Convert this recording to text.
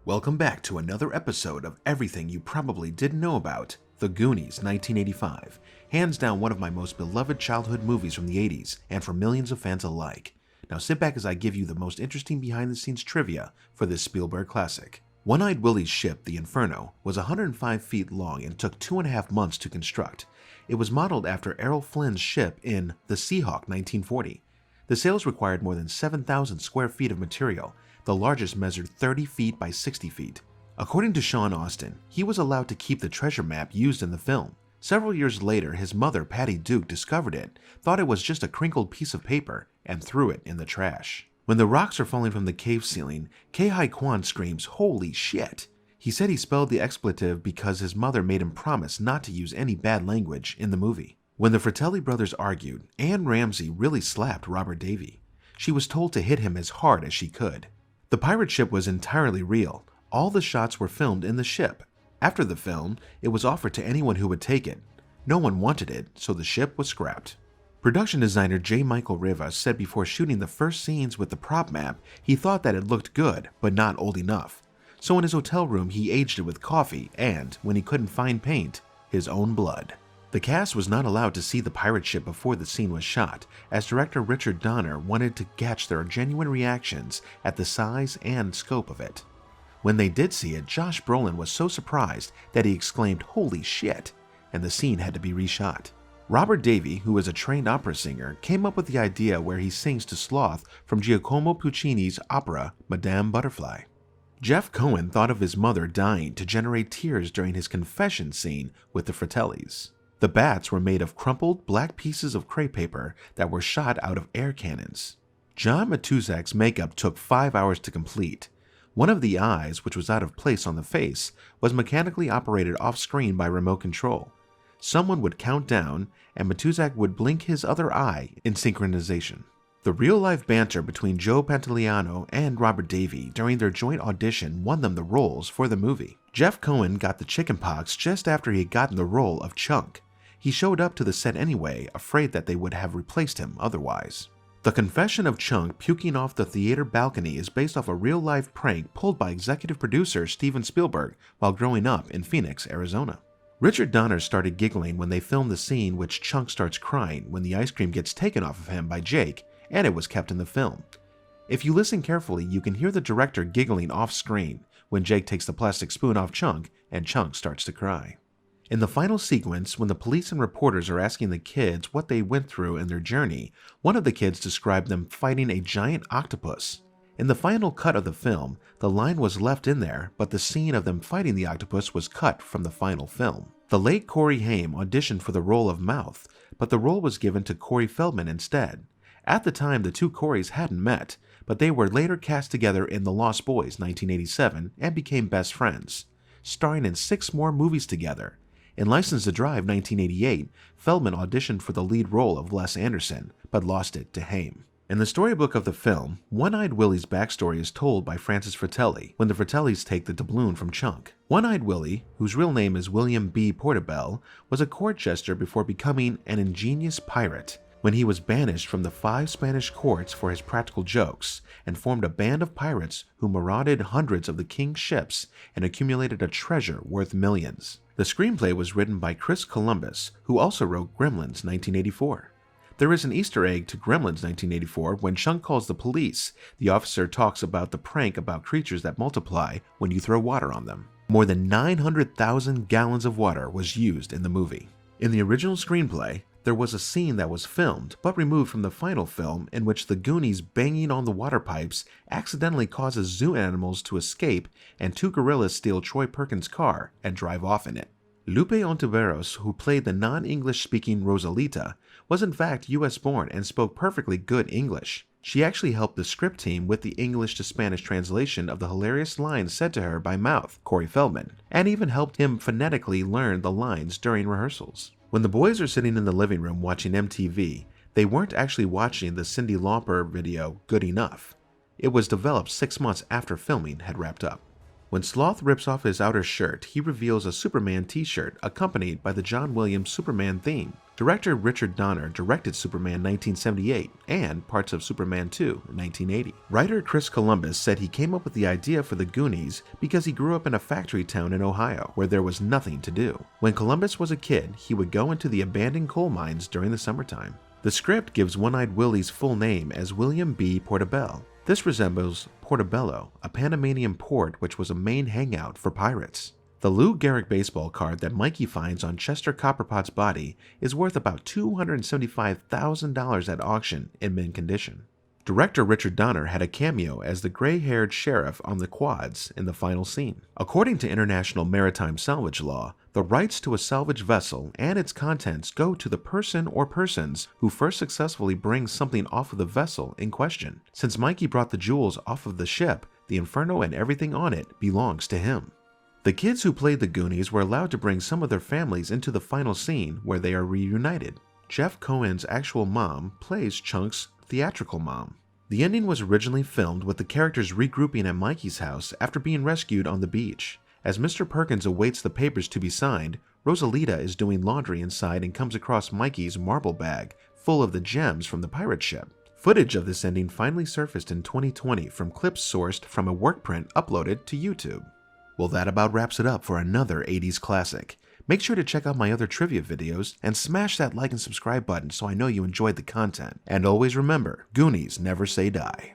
Welcome back to another episode of everything you probably didn't know about, The Goonies 1985, hands down one of my most beloved childhood movies from the 80s and for millions of fans alike. Now sit back as I give you the most interesting behind-the-scenes trivia for this Spielberg classic. One-Eyed Willie's ship, the Inferno, was 105 feet long and took 2.5 months to construct. It was modeled after Errol Flynn's ship in The Seahawk 1940. The sails required more than 7,000 square feet of material. The largest measured 30 feet by 60 feet. According to Sean Astin, he was allowed to keep the treasure map used in the film. Several years later, his mother, Patty Duke, discovered it, thought it was just a crinkled piece of paper, and threw it in the trash. When the rocks are falling from the cave ceiling, Ke-Huy Quan screams, "Holy shit!" He said he spelled the expletive because his mother made him promise not to use any bad language in the movie. When the Fratelli brothers argued, Anne Ramsey really slapped Robert Davi. She was told to hit him as hard as she could. The pirate ship was entirely real. All the shots were filmed in the ship. After the film, it was offered to anyone who would take it. No one wanted it, so the ship was scrapped. Production designer J. Michael Rivas said before shooting the first scenes with the prop map, he thought that it looked good, but not old enough. So in his hotel room, he aged it with coffee and, when he couldn't find paint, his own blood. The cast was not allowed to see the pirate ship before the scene was shot, as director Richard Donner wanted to catch their genuine reactions at the size and scope of it. When they did see it, Josh Brolin was so surprised that he exclaimed, "Holy shit!" and the scene had to be reshot. Robert Davi, who is a trained opera singer, came up with the idea where he sings to Sloth from Giacomo Puccini's opera Madame Butterfly. Jeff Cohen thought of his mother dying to generate tears during his confession scene with the Fratellis. The bats were made of crumpled black pieces of crepe paper that were shot out of air cannons. John Matuzak's makeup took 5 hours to complete. One of the eyes, which was out of place on the face, was mechanically operated off-screen by remote control. Someone would count down, and Matuzak would blink his other eye in synchronization. The real-life banter between Joe Pantoliano and Robert Davi during their joint audition won them the roles for the movie. Jeff Cohen got the chickenpox just after he had gotten the role of Chunk. He showed up to the set anyway, afraid that they would have replaced him otherwise. The confession of Chunk puking off the theater balcony is based off a real-life prank pulled by executive producer Steven Spielberg while growing up in Phoenix, Arizona. Richard Donner started giggling when they filmed the scene which Chunk starts crying when the ice cream gets taken off of him by Jake, and it was kept in the film. If you listen carefully, you can hear the director giggling off-screen when Jake takes the plastic spoon off Chunk and Chunk starts to cry. In the final sequence, when the police and reporters are asking the kids what they went through in their journey, one of the kids described them fighting a giant octopus. In the final cut of the film, the line was left in there, but the scene of them fighting the octopus was cut from the final film. The late Corey Haim auditioned for the role of Mouth, but the role was given to Corey Feldman instead. At the time, the two Coreys hadn't met, but they were later cast together in The Lost Boys 1987 and became best friends, starring in 6 more movies together. In License to Drive 1988, Feldman auditioned for the lead role of Les Anderson, but lost it to Haim. In the storybook of the film, One-Eyed Willie's backstory is told by Francis Fratelli when the Fratellis take the doubloon from Chunk. One-Eyed Willie, whose real name is William B. Portobello, was a court jester before becoming an ingenious pirate. When he was banished from the 5 Spanish courts for his practical jokes and formed a band of pirates who marauded hundreds of the king's ships and accumulated a treasure worth millions. The screenplay was written by Chris Columbus, who also wrote Gremlins 1984. There is an Easter egg to Gremlins 1984 when Chunk calls the police. The officer talks about the prank about creatures that multiply when you throw water on them. More than 900,000 gallons of water was used in the movie. In the original screenplay, there was a scene that was filmed but removed from the final film in which the Goonies banging on the water pipes accidentally causes zoo animals to escape and 2 gorillas steal Troy Perkins' car and drive off in it. Lupe Ontiveros, who played the non-English speaking Rosalita, was in fact US born and spoke perfectly good English. She actually helped the script team with the English to Spanish translation of the hilarious lines said to her by Mouth, Corey Feldman, and even helped him phonetically learn the lines during rehearsals. When the boys are sitting in the living room watching MTV, they weren't actually watching the Cyndi Lauper video Good Enough. It was developed 6 months after filming had wrapped up. When Sloth rips off his outer shirt, he reveals a Superman t-shirt accompanied by the John Williams Superman theme. Director Richard Donner directed Superman 1978 and parts of Superman 2 in 1980. Writer Chris Columbus said he came up with the idea for the Goonies because he grew up in a factory town in Ohio where there was nothing to do. When Columbus was a kid, he would go into the abandoned coal mines during the summertime. The script gives One-Eyed Willie's full name as William B. Portobello. This resembles Portobello, a Panamanian port which was a main hangout for pirates. The Lou Gehrig baseball card that Mikey finds on Chester Copperpot's body is worth about $275,000 at auction in mint condition. Director Richard Donner had a cameo as the gray-haired sheriff on the quads in the final scene. According to international maritime salvage law, the rights to a salvage vessel and its contents go to the person or persons who first successfully bring something off of the vessel in question. Since Mikey brought the jewels off of the ship, the Inferno and everything on it belongs to him. The kids who played the Goonies were allowed to bring some of their families into the final scene where they are reunited. Jeff Cohen's actual mom plays Chunk's theatrical mom. The ending was originally filmed with the characters regrouping at Mikey's house after being rescued on the beach. As Mr. Perkins awaits the papers to be signed, Rosalita is doing laundry inside and comes across Mikey's marble bag full of the gems from the pirate ship. Footage of this ending finally surfaced in 2020 from clips sourced from a work print uploaded to YouTube. Well, that about wraps it up for another 80s classic. Make sure to check out my other trivia videos and smash that like and subscribe button so I know you enjoyed the content. And always remember, Goonies never say die.